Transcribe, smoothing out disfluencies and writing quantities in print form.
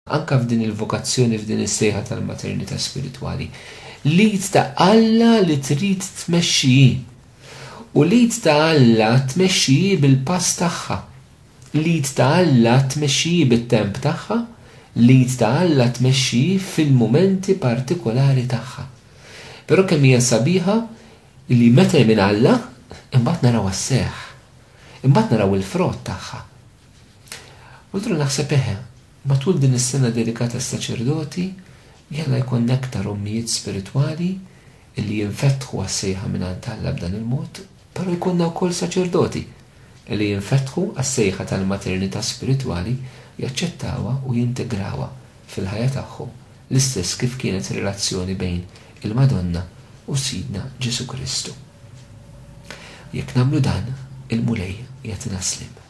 anka f'din il-vokazzjoni f'din is-sejħa tal-maternità spiritwali. Lid ta' Alla li trid tmexxi. U lid ta' Alla tmexxi bil-pass tagħha. Lid ta' Alla tmexxi bit-temp tagħha, lid ta' Alla tmexxi fil-mumenti partikolari tagħha. Però kemm hija sabiħa li meta minn Alla imbagħad naraw as-seħħ. Imbagħad naraw il-frott tagħha. Ultra naħseb matul din is-sena dedikata s-saċerdoti, jalla jkun nektar ommijiet spirituali illi jinfetħu għas-sejħa mingħand Alla b'dan il-mod, però jkunna wkoll saċerdoti illi jinfetħu għas-sejħa tal-maternità spirituali jaċċettawha u jintegrawha fil-ħajja tagħhom l-istess kif kienet relazzjoni bejn il-Madonna u Sidna Ġesu Kristu. Jekk nagħmlu dan, il-mulej jagħtina slim.